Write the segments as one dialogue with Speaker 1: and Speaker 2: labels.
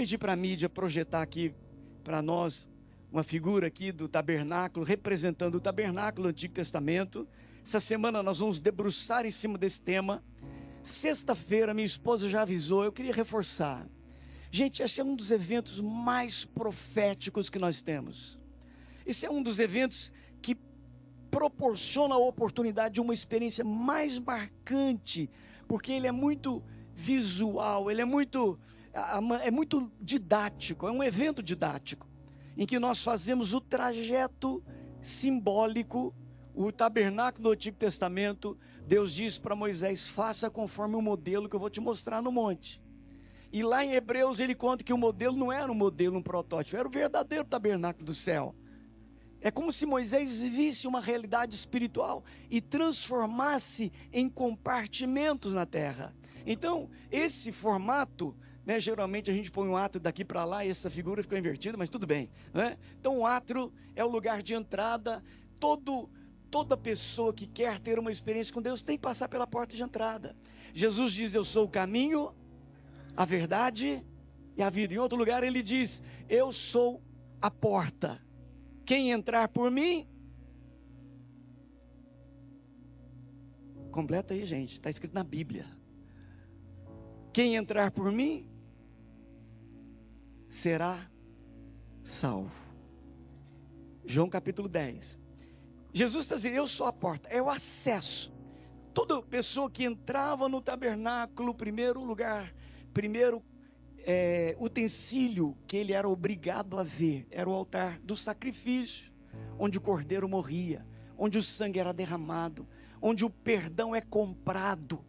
Speaker 1: pedir para a mídia projetar aqui para nós uma figura aqui do tabernáculo, representando o tabernáculo do Antigo Testamento. Essa semana nós vamos debruçar em cima desse tema. Sexta-feira, minha esposa já avisou, eu queria reforçar. Gente, esse é um dos eventos mais proféticos que nós temos. Esse é um dos eventos que proporciona a oportunidade de uma experiência mais marcante, porque ele é muito visual, ele é muito didático, é um evento didático, em que nós fazemos o trajeto simbólico. O tabernáculo do Antigo Testamento, Deus diz para Moisés: faça conforme o modelo que eu vou te mostrar no monte. E lá em Hebreus ele conta que o modelo não era um modelo, um protótipo, era o verdadeiro tabernáculo do céu. É como se Moisés visse uma realidade espiritual e transformasse em compartimentos na terra. Então, esse formato, geralmente a gente põe um átrio daqui para lá e essa figura ficou invertida, mas tudo bem, né? Então o átrio é o lugar de entrada. Toda pessoa que quer ter uma experiência com Deus tem que passar pela porta de entrada. Jesus diz: eu sou o caminho, a verdade e a vida. Em outro lugar ele diz: eu sou a porta. Quem entrar por mim... Completa aí, gente, está escrito na Bíblia. Quem entrar por mim será salvo. João capítulo 10. Jesus está dizendo: eu sou a porta, é o acesso. Toda pessoa que entrava no tabernáculo, primeiro utensílio que ele era obrigado a ver, era o altar do sacrifício, onde o cordeiro morria, onde o sangue era derramado, onde o perdão é comprado.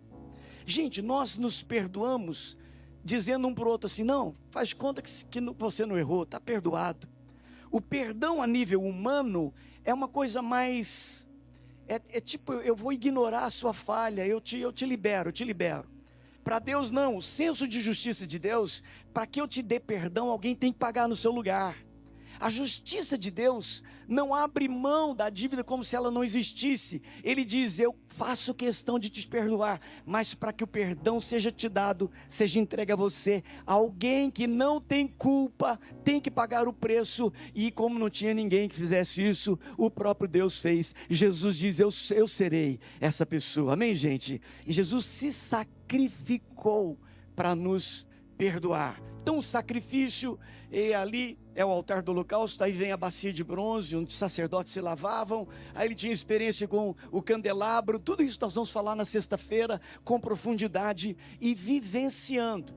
Speaker 1: Gente, nós nos perdoamos dizendo um para o outro assim: não, faz conta que você não errou, está perdoado. O perdão a nível humano é uma coisa mais, tipo, eu vou ignorar a sua falha, eu te libero. Para Deus não, o senso de justiça de Deus, para que eu te dê perdão, alguém tem que pagar no seu lugar. A justiça de Deus não abre mão da dívida como se ela não existisse. Ele diz: eu faço questão de te perdoar, mas para que o perdão seja te dado, seja entregue a você, alguém que não tem culpa tem que pagar o preço. E como não tinha ninguém que fizesse isso, o próprio Deus fez. Jesus diz: eu serei essa pessoa. Amém, gente? E Jesus se sacrificou para nos perdoar. Então o sacrifício, e ali é o altar do holocausto. Aí vem a bacia de bronze, onde os sacerdotes se lavavam. Aí ele tinha experiência com o candelabro. Tudo isso nós vamos falar na sexta-feira com profundidade e vivenciando.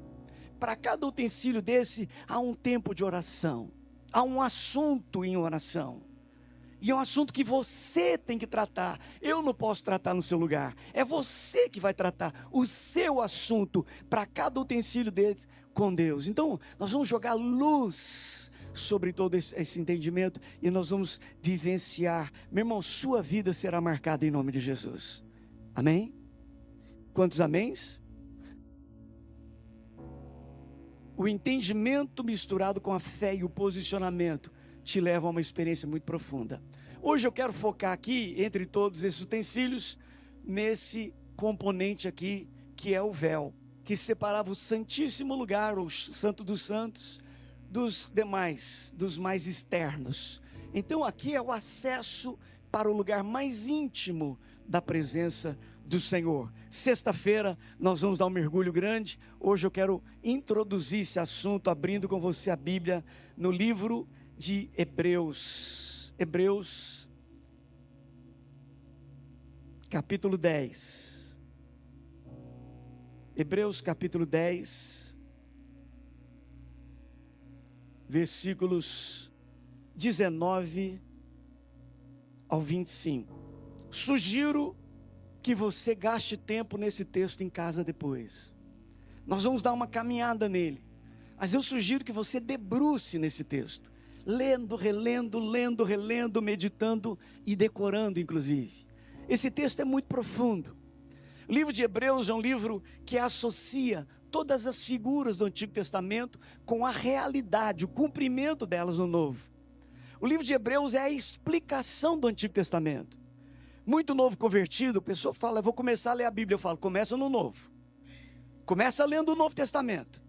Speaker 1: Para cada utensílio desse há um tempo de oração, há um assunto em oração. E é um assunto que você tem que tratar. Eu não posso tratar no seu lugar. É você que vai tratar o seu assunto para cada utensílio deles com Deus. Então nós vamos jogar luz sobre todo esse entendimento e nós vamos vivenciar. Meu irmão, sua vida será marcada em nome de Jesus. Amém? Quantos améns? O entendimento misturado com a fé e o posicionamento te leva a uma experiência muito profunda. Hoje eu quero focar aqui, entre todos esses utensílios, nesse componente aqui, que é o véu, que separava o santíssimo lugar, o santo dos santos, dos demais, dos mais externos. Então aqui é o acesso para o lugar mais íntimo da presença do Senhor. Sexta-feira nós vamos dar um mergulho grande. Hoje eu quero introduzir esse assunto, abrindo com você a Bíblia, no livro de Hebreus, capítulo 10, Hebreus capítulo 10, versículos 19 ao 25, sugiro que você gaste tempo nesse texto em casa depois, nós vamos dar uma caminhada nele, mas eu sugiro que você debruce nesse texto, lendo, relendo, meditando e decorando inclusive. Esse texto é muito profundo. O livro de Hebreus é um livro que associa todas as figuras do Antigo Testamento com a realidade, o cumprimento delas no Novo. O livro de Hebreus é a explicação do Antigo Testamento. Muito novo convertido, a pessoa fala: eu vou começar a ler a Bíblia. Eu falo: começa no Novo. Começa lendo o Novo Testamento.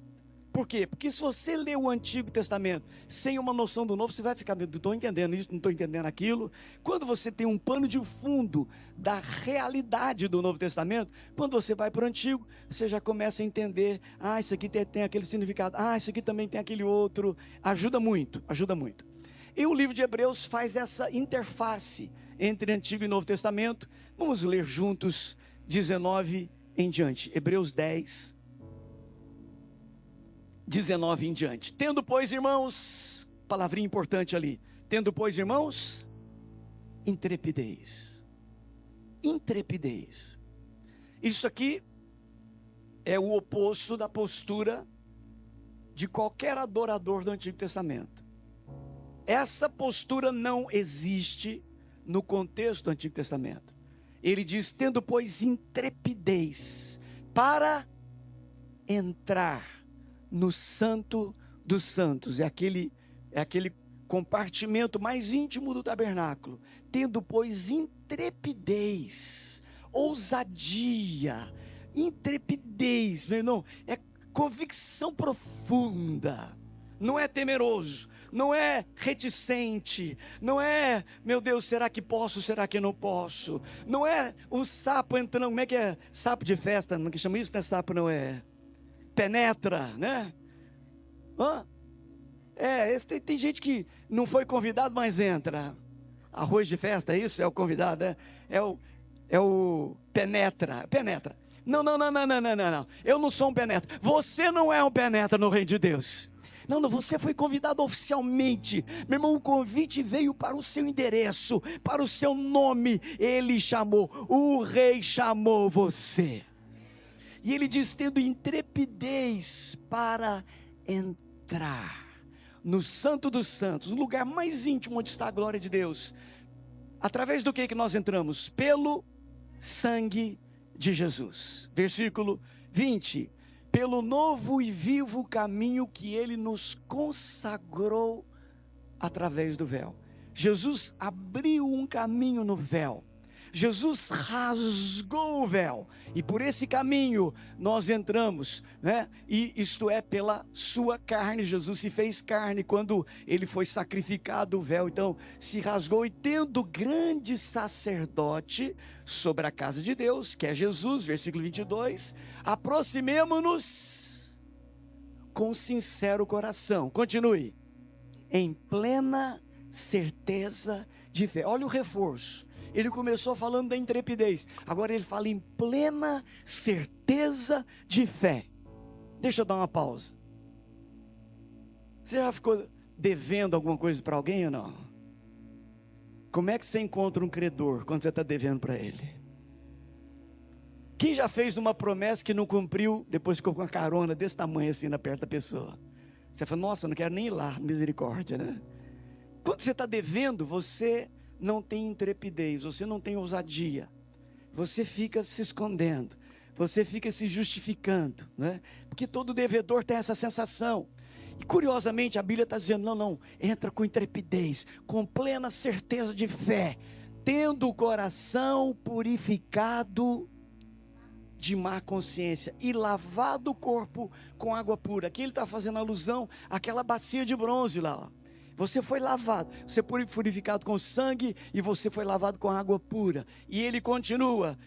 Speaker 1: Por quê? Porque se você lê o Antigo Testamento sem uma noção do Novo, você vai ficar, não estou entendendo isso, não estou entendendo aquilo. Quando você tem um pano de fundo da realidade do Novo Testamento, quando você vai para o Antigo, você já começa a entender, isso aqui tem aquele significado, isso aqui também tem aquele outro. Ajuda muito, ajuda muito. E o livro de Hebreus faz essa interface entre Antigo e Novo Testamento. Vamos ler juntos 19 em diante. Hebreus 10, 19 em diante. Tendo, pois, irmãos, palavrinha importante ali. Tendo, pois, irmãos, intrepidez. Intrepidez. Isso aqui é o oposto da postura de qualquer adorador do Antigo Testamento. Essa postura não existe no contexto do Antigo Testamento. Ele diz, tendo, pois, intrepidez para entrar no Santo dos Santos. É aquele compartimento mais íntimo do tabernáculo. Tendo, pois, intrepidez, ousadia, intrepidez, meu irmão, é convicção profunda. Não é temeroso, não é reticente, não é, meu Deus, será que posso, será que não posso? Não é o sapo entrando, como é que é? Sapo de festa, não que chama isso, não é sapo, não é? Penetra, né? Tem gente que não foi convidado, mas entra. Arroz de festa, isso é o convidado, né? É o penetra. Não. Eu não sou um penetra. Você não é um penetra no reino de Deus. Não, você foi convidado oficialmente. Meu irmão, o convite veio para o seu endereço, para o seu nome. Ele chamou, o rei chamou você. E ele diz, tendo intrepidez para entrar no Santo dos Santos, no lugar mais íntimo onde está a glória de Deus. Através do que nós entramos? Pelo sangue de Jesus. Versículo 20. Pelo novo e vivo caminho que ele nos consagrou através do véu. Jesus abriu um caminho no véu. Jesus rasgou o véu, e por esse caminho nós entramos, né? E isto é pela sua carne. Jesus se fez carne quando ele foi sacrificado, o véu então se rasgou, e tendo grande sacerdote sobre a casa de Deus, que é Jesus, versículo 22, aproximemo-nos com sincero coração, continue, em plena certeza de fé. Olha o reforço. Ele começou falando da intrepidez, agora ele fala em plena certeza de fé. Deixa eu dar uma pausa. Você já ficou devendo alguma coisa para alguém ou não? Como é que você encontra um credor quando você está devendo para ele? Quem já fez uma promessa que não cumpriu, depois ficou com a carona desse tamanho assim na perto da pessoa? Você fala, nossa, não quero nem ir lá, misericórdia, né? Quando você está devendo, você não tem intrepidez, você não tem ousadia, você fica se escondendo, você fica se justificando, né? Porque todo devedor tem essa sensação. E curiosamente a Bíblia está dizendo, não, entra com intrepidez, com plena certeza de fé, tendo o coração purificado de má consciência e lavado o corpo com água pura. Aqui ele está fazendo alusão àquela bacia de bronze lá, ó. Você foi lavado, você foi purificado com sangue e você foi lavado com água pura. E ele continua,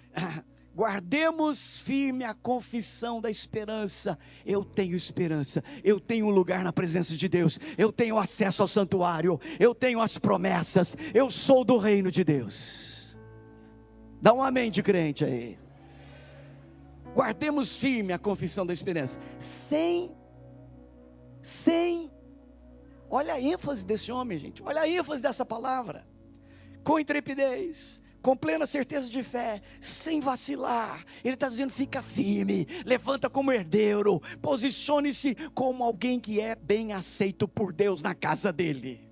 Speaker 1: guardemos firme a confissão da esperança. Eu tenho esperança, eu tenho um lugar na presença de Deus, eu tenho acesso ao santuário, eu tenho as promessas, eu sou do reino de Deus. Dá um amém de crente aí. Guardemos firme a confissão da esperança, sem olha a ênfase desse homem, gente. Olha a ênfase dessa palavra. Com intrepidez, com plena certeza de fé, sem vacilar. Ele está dizendo, fica firme, levanta como herdeiro, posicione-se como alguém que é bem aceito por Deus na casa dele.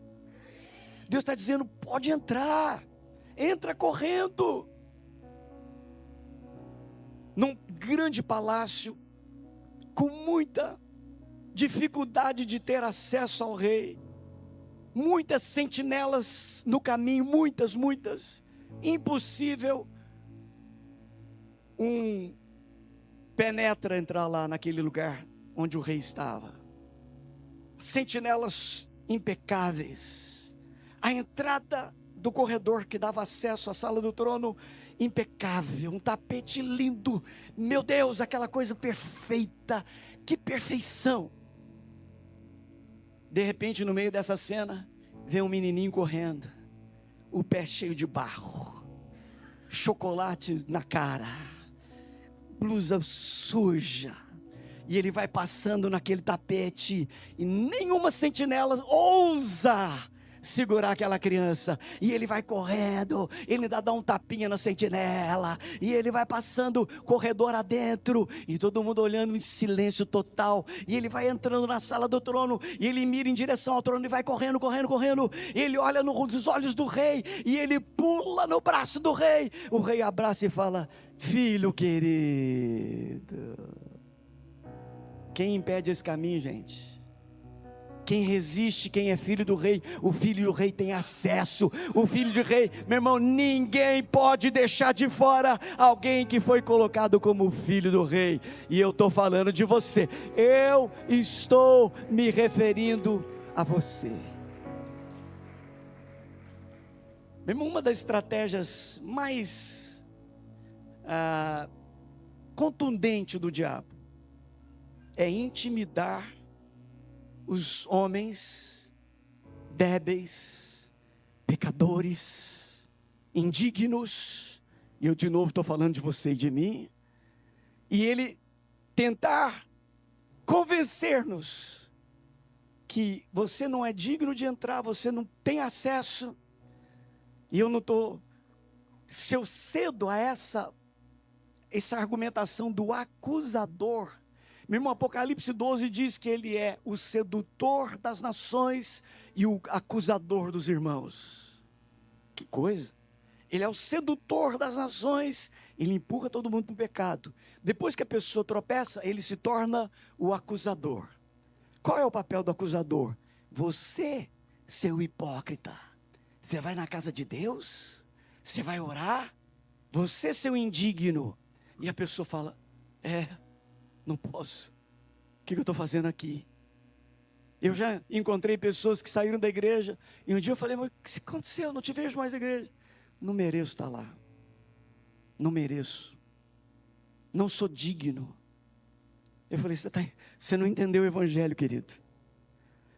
Speaker 1: Deus está dizendo, pode entrar, entra correndo. Num grande palácio, com muita dificuldade de ter acesso ao rei, muitas sentinelas no caminho, muitas, impossível um penetra entrar lá naquele lugar onde o rei estava. sentinelas impecáveis, a entrada do corredor que dava acesso à sala do trono, impecável, um tapete lindo, meu Deus, aquela coisa perfeita, que perfeição. De repente, no meio dessa cena, vem um menininho correndo, o pé cheio de barro, chocolate na cara, blusa suja, e ele vai passando naquele tapete, e nenhuma sentinela ousa segurar aquela criança, e ele vai correndo, ele ainda dá um tapinha na sentinela, e ele vai passando corredor adentro, e todo mundo olhando em silêncio total, e ele vai entrando na sala do trono, e ele mira em direção ao trono, e vai correndo, e ele olha nos olhos do rei, e ele pula no braço do rei, o rei abraça e fala: filho querido. Quem impede esse caminho, gente? Quem resiste, quem é filho do rei? O filho do rei tem acesso. O filho do rei, meu irmão, ninguém pode deixar de fora alguém que foi colocado como filho do rei. E eu estou falando de você. Eu estou me referindo a você. Meu irmão, uma das estratégias mais contundentes do diabo é intimidar os homens débeis, pecadores, indignos, e eu de novo estou falando de você e de mim, e ele tentar convencer-nos que você não é digno de entrar, você não tem acesso, e eu não estou, se eu cedo a essa argumentação do acusador. Meu irmão, Apocalipse 12 diz que ele é o sedutor das nações e o acusador dos irmãos. Que coisa! Ele é o sedutor das nações, ele empurra todo mundo para o pecado. Depois que a pessoa tropeça, ele se torna o acusador. Qual é o papel do acusador? Você, seu hipócrita, você vai na casa de Deus? Você vai orar? Você, seu indigno. E a pessoa fala: não posso. O que eu estou fazendo aqui? Eu já encontrei pessoas que saíram da igreja, e um dia eu falei: mas o que aconteceu? Eu não te vejo mais na igreja. Não mereço estar lá. Não mereço. Não sou digno. Eu falei: você não entendeu o evangelho, querido.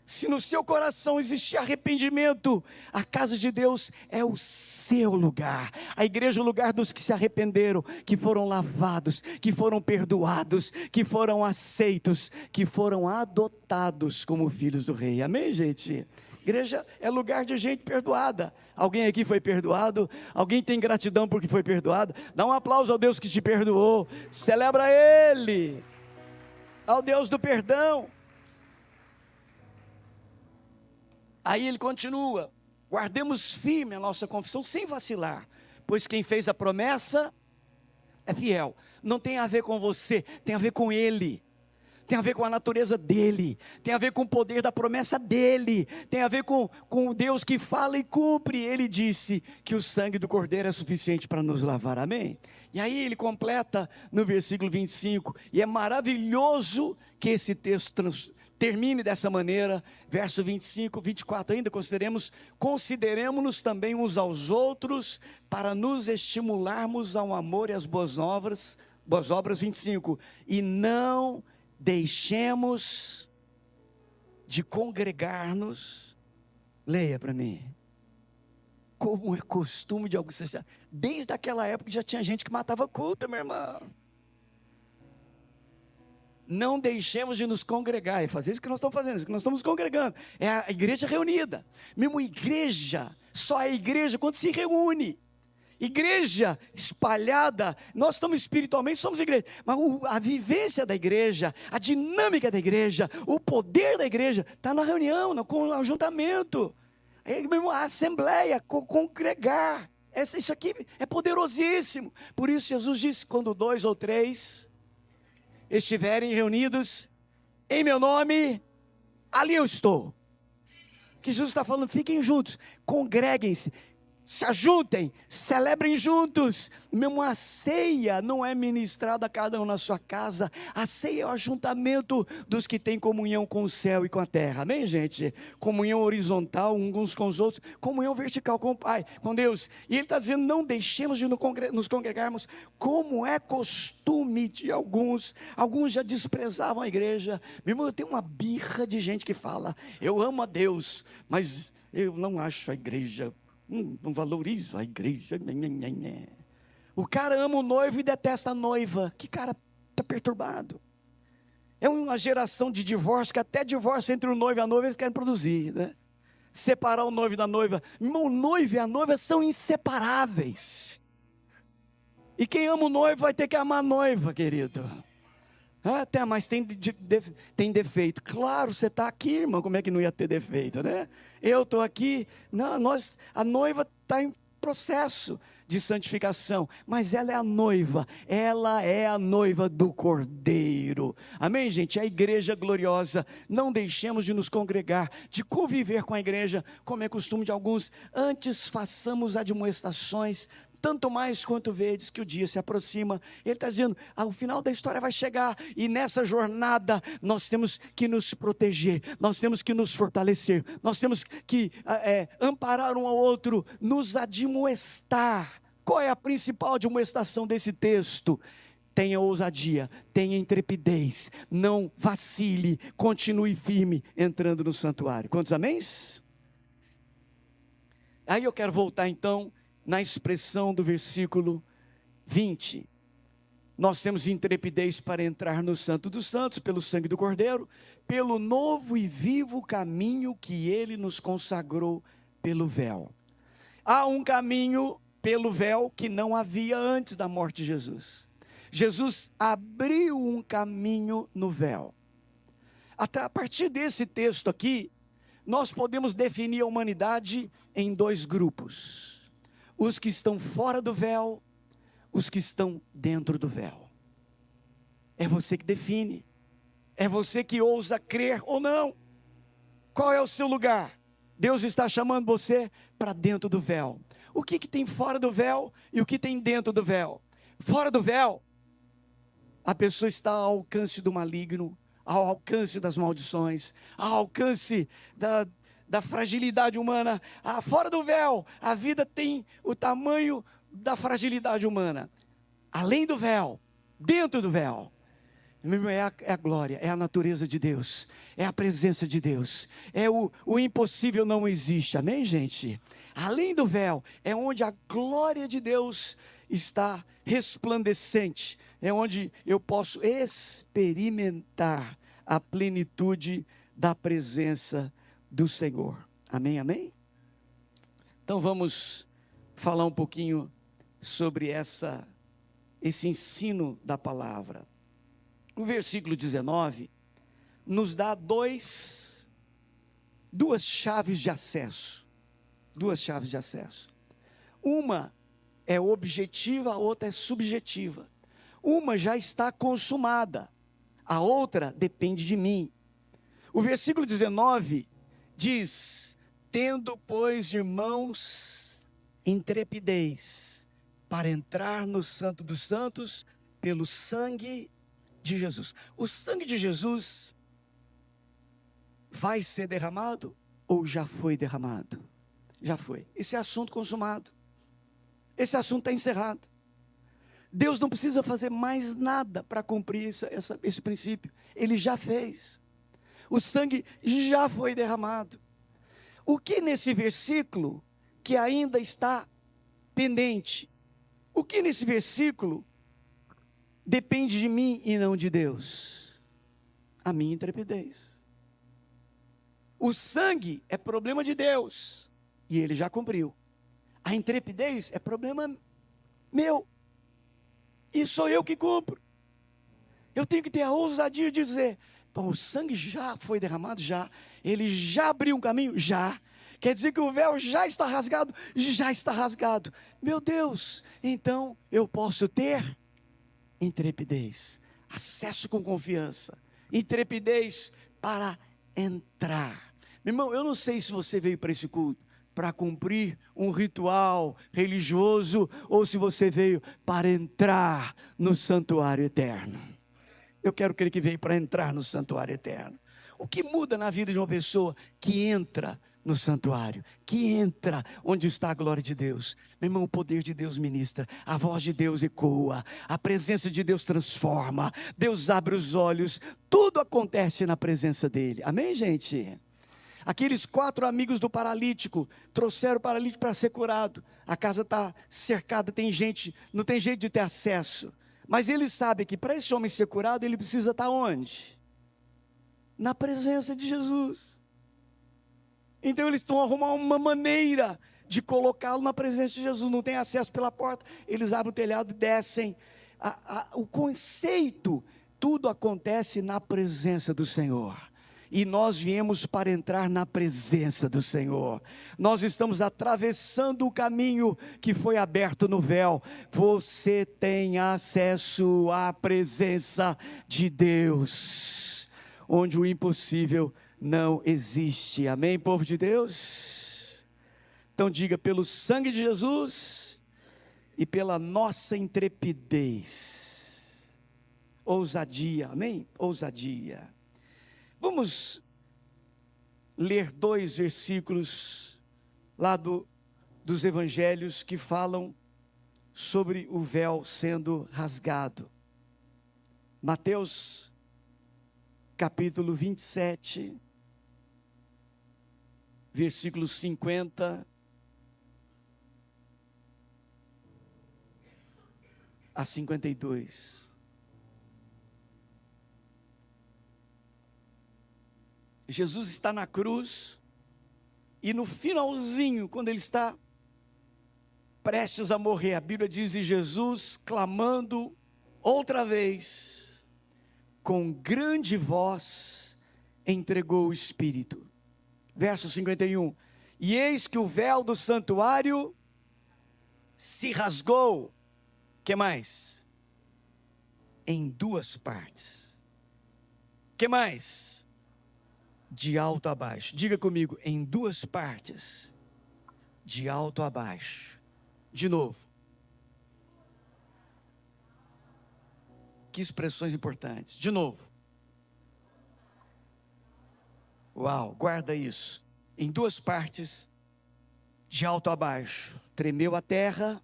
Speaker 1: Se no seu coração existir arrependimento, a casa de Deus é o seu lugar. A igreja é o lugar dos que se arrependeram, que foram lavados, que foram perdoados, que foram aceitos, que foram adotados como filhos do rei. Amém, gente? Igreja é lugar de gente perdoada. Alguém aqui foi perdoado? Alguém tem gratidão porque foi perdoado? Dá um aplauso ao Deus que te perdoou. Celebra Ele, ao Deus do perdão. Aí ele continua: guardemos firme a nossa confissão sem vacilar, pois quem fez a promessa é fiel. Não tem a ver com você, tem a ver com Ele, tem a ver com a natureza dEle, tem a ver com o poder da promessa dEle, tem a ver com o Deus que fala e cumpre. Ele disse que o sangue do Cordeiro é suficiente para nos lavar, amém? E aí ele completa no versículo 25, e é maravilhoso que esse texto termine dessa maneira, verso 25, 24 ainda, consideremos-nos também uns aos outros, para nos estimularmos ao amor e às boas obras, 25, e não deixemos de congregar-nos. Leia para mim. Como é costume de alguns, desde aquela época já tinha gente que matava culto, meu irmão. Não deixemos de nos congregar, é fazer isso que nós estamos fazendo, isso que nós estamos congregando, é a igreja reunida. Mesmo igreja, só é igreja quando se reúne. Igreja espalhada, nós estamos espiritualmente, somos igreja, mas a vivência da igreja, a dinâmica da igreja, o poder da igreja, está na reunião, no ajuntamento, a assembleia, congregar. Isso aqui é poderosíssimo. Por isso Jesus disse: quando 2 ou 3 estiverem reunidos em meu nome, ali eu estou. Que Jesus está falando: fiquem juntos, congreguem-se, Se ajuntem, celebrem juntos. Mesmo a ceia não é ministrada a cada um na sua casa. A ceia é o ajuntamento dos que têm comunhão com o céu e com a terra. Amém, gente? Comunhão horizontal uns com os outros. Comunhão vertical com o Pai, com Deus. E Ele está dizendo, não deixemos de nos congregarmos, como é costume de alguns. Alguns já desprezavam a igreja. Meu irmão, eu tenho uma birra de gente que fala, eu amo a Deus, mas eu não acho a igreja, não valorizo a igreja. O cara ama o noivo e detesta a noiva. Que cara está perturbado. É uma geração de divórcio, que até divórcio entre o noivo e a noiva eles querem produzir, né? Separar o noivo da noiva. Irmão, o noivo e a noiva são inseparáveis. E quem ama o noivo vai ter que amar a noiva, querido. Até mais tem defeito. Claro, você está aqui, irmão, como é que não ia ter defeito, né? Eu estou aqui, não, a noiva está em processo de santificação, mas ela é a noiva do Cordeiro. Amém, gente? A igreja gloriosa. Não deixemos de nos congregar, de conviver com a igreja, como é costume de alguns. Antes façamos admoestações, tanto mais quanto vedes que o dia se aproxima. Ele está dizendo, o final da história vai chegar, e nessa jornada nós temos que nos proteger, nós temos que nos fortalecer, nós temos que amparar um ao outro, nos admoestar. Qual é a principal admoestação desse texto? Tenha ousadia, tenha intrepidez, não vacile, continue firme entrando no santuário. Quantos améns? Aí eu quero voltar então na expressão do versículo 20, nós temos intrepidez para entrar no Santo dos Santos, pelo sangue do Cordeiro, pelo novo e vivo caminho que Ele nos consagrou pelo véu. Há um caminho pelo véu que não havia antes da morte de Jesus. Jesus abriu um caminho no véu. Até a partir desse texto aqui, nós podemos definir a humanidade em dois grupos: os que estão fora do véu, os que estão dentro do véu. É você que define, é você que ousa crer ou não. Qual é o seu lugar? Deus está chamando você para dentro do véu. O que tem fora do véu e o que tem dentro do véu? Fora do véu, a pessoa está ao alcance do maligno, ao alcance das maldições, ao alcance da fragilidade humana. Fora do véu, a vida tem o tamanho da fragilidade humana. Além do véu, dentro do véu, é a glória, é a natureza de Deus, é a presença de Deus, o impossível não existe, amém, gente? Além do véu, é onde a glória de Deus está resplandecente, é onde eu posso experimentar a plenitude da presença do Senhor. Amém, amém? Então vamos falar um pouquinho sobre esse ensino da palavra. O versículo 19 nos dá duas chaves de acesso. Duas chaves de acesso. Uma é objetiva, a outra é subjetiva. Uma já está consumada, a outra depende de mim. O versículo 19 diz: tendo, pois, irmãos, intrepidez para entrar no Santo dos Santos pelo sangue de Jesus. O sangue de Jesus vai ser derramado ou já foi derramado? Já foi. Esse é assunto consumado. Esse assunto está encerrado. Deus não precisa fazer mais nada para cumprir esse princípio. Ele já fez. O sangue já foi derramado. O que nesse versículo que ainda está pendente? O que nesse versículo depende de mim e não de Deus? A minha intrepidez. O sangue é problema de Deus e Ele já cumpriu. A intrepidez é problema meu e sou eu que cumpro. Eu tenho que ter a ousadia de dizer: bom, o sangue já foi derramado? Já. Ele já abriu um caminho? Já. Quer dizer que o véu já está rasgado? Já está rasgado. Meu Deus, então eu posso ter intrepidez, acesso com confiança, intrepidez para entrar. Meu irmão, eu não sei se você veio para esse culto para cumprir um ritual religioso ou se você veio para entrar no santuário eterno. Eu quero crer que veio para entrar no santuário eterno. O que muda na vida de uma pessoa que entra no santuário, que entra onde está a glória de Deus? Meu irmão, o poder de Deus ministra, a voz de Deus ecoa, a presença de Deus transforma, Deus abre os olhos, tudo acontece na presença dele. Amém, gente? Aqueles 4 amigos do paralítico trouxeram o paralítico para ser curado. A casa está cercada, tem gente, não tem jeito de ter acesso. Mas eles sabem que para esse homem ser curado, ele precisa estar onde? Na presença de Jesus. Então eles estão arrumando uma maneira de colocá-lo na presença de Jesus. Não tem acesso pela porta, eles abrem o telhado e descem. O conceito, tudo acontece na presença do Senhor. E nós viemos para entrar na presença do Senhor. Nós estamos atravessando o caminho que foi aberto no véu. Você tem acesso à presença de Deus, onde o impossível não existe. Amém, povo de Deus? Então diga: pelo sangue de Jesus e pela nossa intrepidez, ousadia. Amém? Ousadia. Vamos ler 2 versículos lá dos evangelhos que falam sobre o véu sendo rasgado. Mateus capítulo 27, versículos 50 a 52. Jesus está na cruz, e no finalzinho, quando ele está prestes a morrer, a Bíblia diz: e Jesus, clamando outra vez, com grande voz, entregou o Espírito. Verso 51, e eis que o véu do santuário se rasgou. Que mais? Em 2 partes. Que mais? De alto a baixo. Diga comigo: em 2 partes, de alto a baixo. De novo. Que expressões importantes. De novo. Uau, guarda isso. Em 2 partes, de alto a baixo. Tremeu a terra,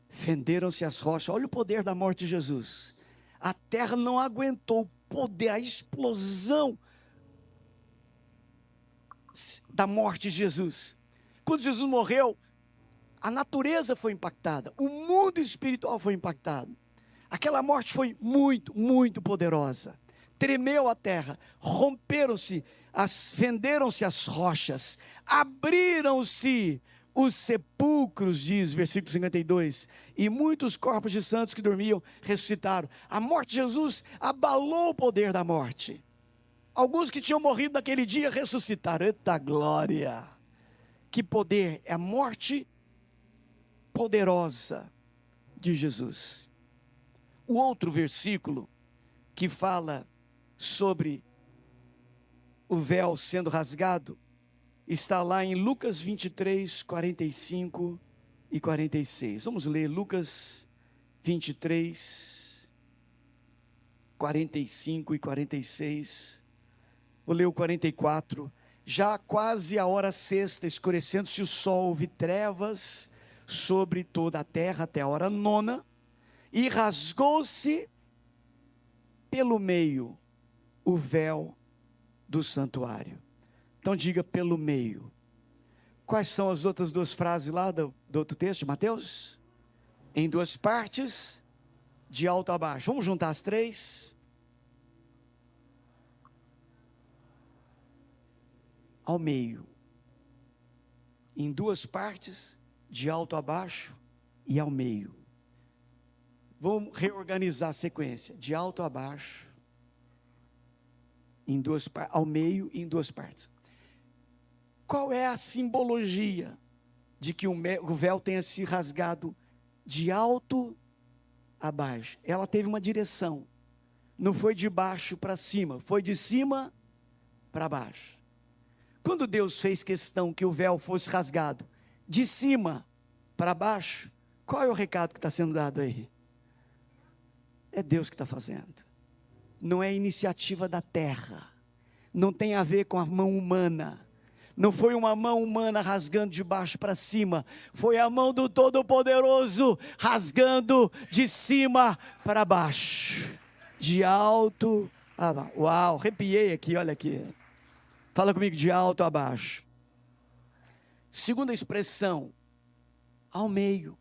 Speaker 1: fenderam-se as rochas. Olha o poder da morte de Jesus. A terra não aguentou o poder, a explosão da morte de Jesus. Quando Jesus morreu, a natureza foi impactada, o mundo espiritual foi impactado. Aquela morte foi muito, muito poderosa. Tremeu a terra, fenderam-se as rochas, abriram-se os sepulcros, diz versículo 52, e muitos corpos de santos que dormiam ressuscitaram. A morte de Jesus abalou o poder da morte. Alguns que tinham morrido naquele dia ressuscitaram. Eita glória! Que poder! É a morte poderosa de Jesus. O outro versículo que fala sobre o véu sendo rasgado está lá em Lucas 23, 45 e 46. Vamos ler Lucas 23, 45 e 46. Vou ler o 44. Já quase a hora sexta, escurecendo-se o sol, houve trevas sobre toda a terra até a hora nona, e rasgou-se pelo meio o véu do santuário. Então diga: pelo meio. Quais são as outras 2 frases lá do outro texto, Mateus? Em 2 partes, de alto a baixo. Vamos juntar as 3? Ao meio. Em 2 partes, de alto a baixo e ao meio. Vamos reorganizar a sequência. De alto a baixo, em 2 partes, ao meio e em 2 partes. Qual é a simbologia de que o véu tenha se rasgado de alto a baixo? Ela teve uma direção. Não foi de baixo para cima, foi de cima para baixo. Quando Deus fez questão que o véu fosse rasgado de cima para baixo, qual é o recado que está sendo dado aí? É Deus que está fazendo. Não é iniciativa da terra. Não tem a ver com a mão humana. Não foi uma mão humana rasgando de baixo para cima. Foi a mão do Todo-Poderoso rasgando de cima para baixo. De alto a baixo. Uau, arrepiei aqui, olha aqui. Fala comigo, de alto a baixo. Segunda expressão, ao meio.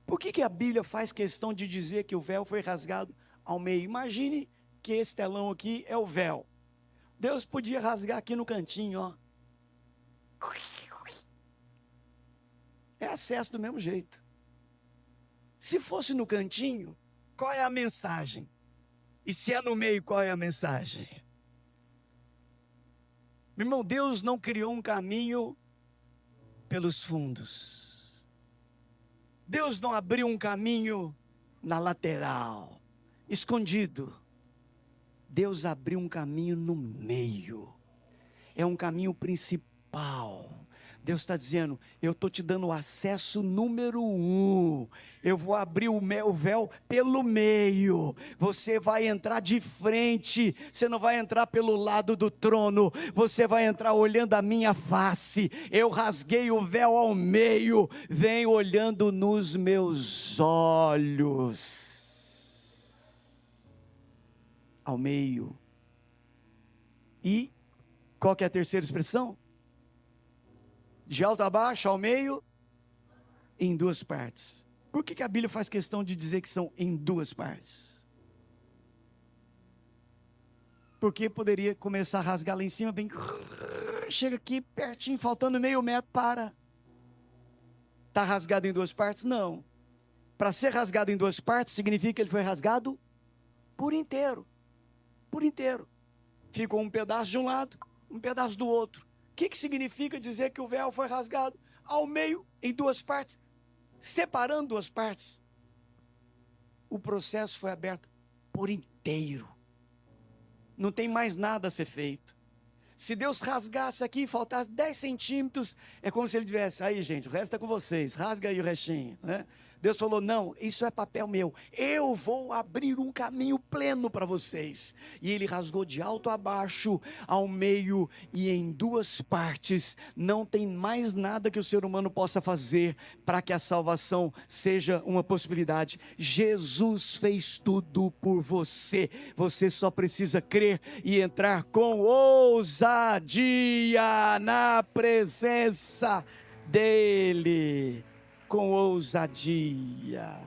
Speaker 1: Por que a Bíblia faz questão de dizer que o véu foi rasgado ao meio? Imagine que esse telão aqui é o véu. Deus podia rasgar aqui no cantinho, ó. É acesso do mesmo jeito. Se fosse no cantinho, qual é a mensagem? E se é no meio, qual é a mensagem? Meu irmão, Deus não criou um caminho pelos fundos. Deus não abriu um caminho na lateral, escondido. Deus abriu um caminho no meio. É um caminho principal. Deus está dizendo, eu estou te dando o acesso número 1. Eu vou abrir o véu pelo meio. Você vai entrar de frente. Você não vai entrar pelo lado do trono. Você vai entrar olhando a minha face. Eu rasguei o véu ao meio. Vem olhando nos meus olhos. Ao meio. E qual que é a terceira expressão? De alto a baixo, ao meio, em duas partes. Por que a Bíblia faz questão de dizer que são em duas partes? Porque poderia começar a rasgar lá em cima, bem, chega aqui pertinho, faltando meio metro, para. Está rasgado em duas partes? Não. Para ser rasgado em duas partes, significa que ele foi rasgado por inteiro. Por inteiro. Ficou um pedaço de um lado, um pedaço do outro. O que significa dizer que o véu foi rasgado ao meio, em duas partes, separando duas partes? O processo foi aberto por inteiro. Não tem mais nada a ser feito. Se Deus rasgasse aqui e faltasse 10 centímetros, é como se ele tivesse, aí gente, o resto é com vocês, rasga aí o restinho, né? Deus falou, não, isso é papel meu, eu vou abrir um caminho pleno para vocês. E ele rasgou de alto a baixo, ao meio e em duas partes. Não tem mais nada que o ser humano possa fazer para que a salvação seja uma possibilidade. Jesus fez tudo por você. Você só precisa crer e entrar com ousadia na presença dele. Com ousadia.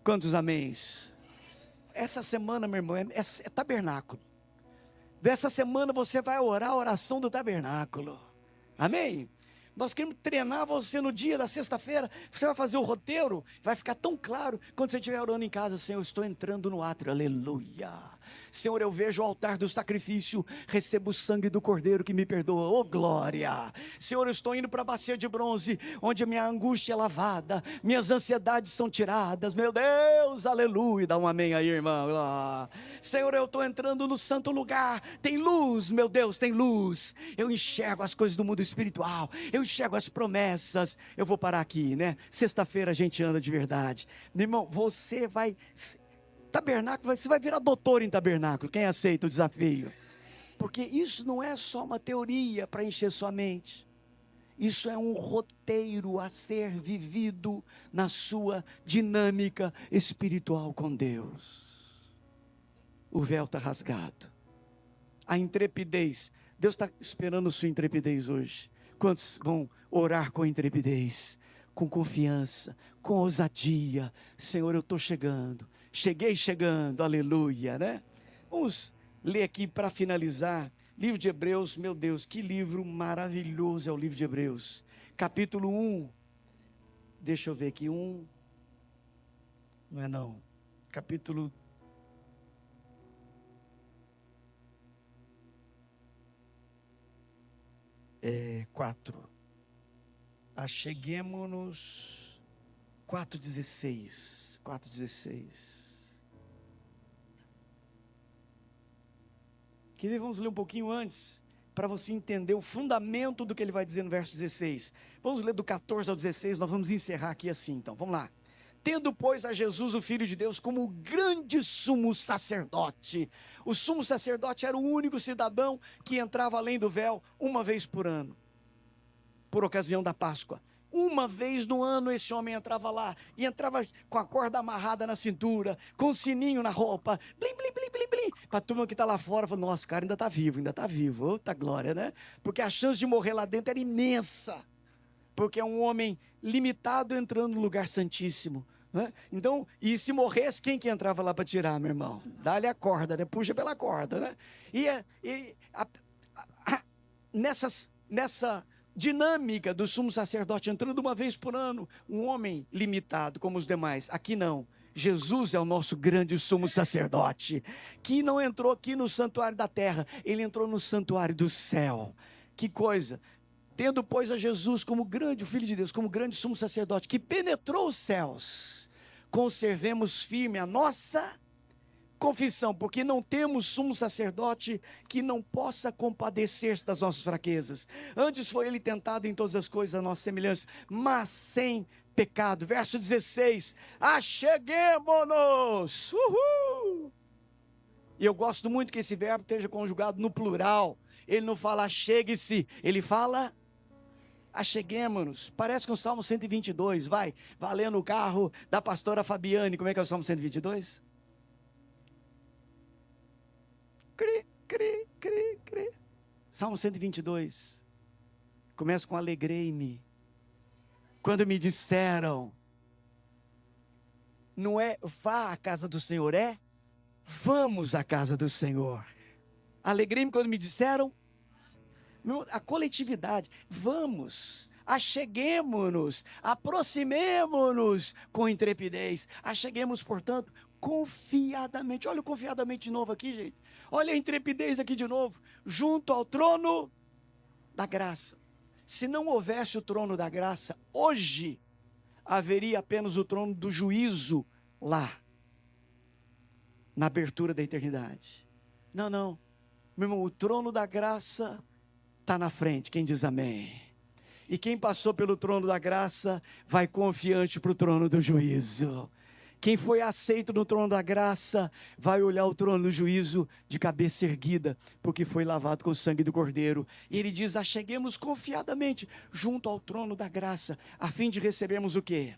Speaker 1: Quantos améns? Essa semana, meu irmão, é tabernáculo. Dessa semana você vai orar a oração do tabernáculo. Amém? Nós queremos treinar você no dia da sexta-feira. Você vai fazer o roteiro, vai ficar tão claro quando você estiver orando em casa. Senhor, eu estou entrando no átrio, aleluia. Senhor, eu vejo o altar do sacrifício, recebo o sangue do cordeiro que me perdoa, oh glória. Senhor, eu estou indo para a bacia de bronze, onde a minha angústia é lavada, minhas ansiedades são tiradas, meu Deus, aleluia. Dá um amém aí, irmão. Senhor, eu estou entrando no santo lugar, tem luz, meu Deus, tem luz. Eu enxergo as coisas do mundo espiritual, eu enxergo as promessas. Eu vou parar aqui, né? Sexta-feira a gente anda de verdade. Meu irmão, você vai... Tabernáculo, você vai virar doutor em tabernáculo. Quem aceita o desafio? Porque isso não é só uma teoria para encher sua mente. Isso é um roteiro a ser vivido na sua dinâmica espiritual com Deus. O véu está rasgado. A intrepidez. Deus está esperando sua intrepidez hoje. Quantos vão orar com intrepidez? Com confiança, com ousadia. Senhor, eu estou chegando. Cheguei chegando, aleluia, né? Vamos ler aqui para finalizar, livro de Hebreus. Meu Deus, que livro maravilhoso é o livro de Hebreus, capítulo 1, deixa eu ver aqui, não é não, capítulo 4, acheguemo-nos, 4,16, 4,16. Quer ver? Vamos ler um pouquinho antes. para você entender o fundamento do que ele vai dizer no verso 16. Vamos ler do 14 ao 16, nós vamos encerrar aqui assim, então, vamos lá. Tendo, pois, a Jesus, o Filho de Deus, como o grande sumo sacerdote. O sumo sacerdote era o único cidadão que entrava além do véu uma vez por ano, por ocasião da Páscoa. Uma vez no ano esse homem entrava lá, e entrava com a corda amarrada na cintura, com o sininho na roupa, blim, blim, blim, blim, blim, para a turma que está lá fora, fala, nossa, o cara ainda está vivo, outra glória, né? Porque a chance de morrer lá dentro era imensa, porque é um homem limitado entrando no lugar santíssimo, né? Então, e se morresse, quem que entrava lá para tirar, meu irmão? Dá-lhe a corda, né? Puxa pela corda, né? Nessa dinâmica do sumo sacerdote entrando uma vez por ano, um homem limitado como os demais. Aqui não. Jesus é o nosso grande sumo sacerdote, que não entrou aqui no santuário da terra, ele entrou no santuário do céu. Que coisa! Tendo, pois, a Jesus como grande, o Filho de Deus, como grande sumo sacerdote, que penetrou os céus, conservemos firme a nossa confissão, porque não temos sumo sacerdote que não possa compadecer-se das nossas fraquezas. Antes foi ele tentado em todas as coisas a nossa semelhança, mas sem pecado. Verso 16, acheguemo-nos. Uhul! E eu gosto muito que esse verbo esteja conjugado no plural. Ele não fala achegue-se, ele fala acheguemo-nos. Parece com o Salmo 122, vai lendo o carro da pastora Fabiane. Como é que é o Salmo 122? Cri, cri, cri, cri. Salmo 122. Começa com alegrei-me. Quando me disseram, não é vá à casa do Senhor, é vamos à casa do Senhor. Alegrei-me quando me disseram, a coletividade, vamos, acheguemo-nos, aproximemo-nos com intrepidez, acheguemos, portanto, confiadamente. Olha o confiadamente de novo aqui, gente. Olha a intrepidez aqui de novo, junto ao trono da graça. Se não houvesse o trono da graça, hoje haveria apenas o trono do juízo lá, na abertura da eternidade. Não, meu irmão, o trono da graça está na frente, quem diz amém? E quem passou pelo trono da graça, vai confiante para o trono do juízo. Quem foi aceito no trono da graça, vai olhar o trono do juízo de cabeça erguida, porque foi lavado com o sangue do Cordeiro. E ele diz, acheguemos confiadamente junto ao trono da graça, a fim de recebermos o quê?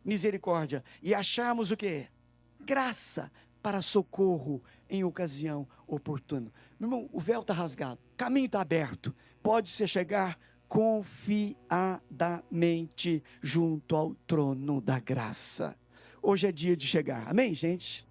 Speaker 1: Misericórdia. E acharmos o quê? Graça para socorro em ocasião oportuna. Meu irmão, o véu está rasgado, o caminho está aberto, pode-se chegar confiadamente junto ao trono da graça. Hoje é dia de chegar, amém, gente?